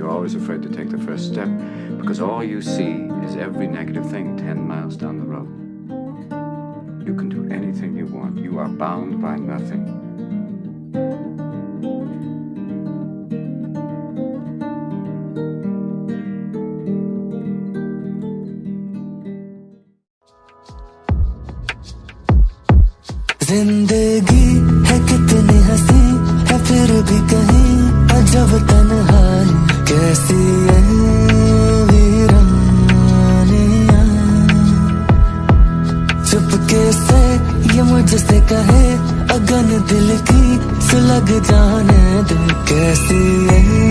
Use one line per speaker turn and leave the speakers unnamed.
You're always afraid to take the first step because all you see is every negative thing 10 miles down the road. You can do anything you want. You are bound by nothing.
जिंदगी है कितनी हंसी है फिर भी कहीं अजब तन्हाई कैसी है वीरानियां चुपके से ये मुझसे कहे अगन दिल की सुलग जाने दे कैसी है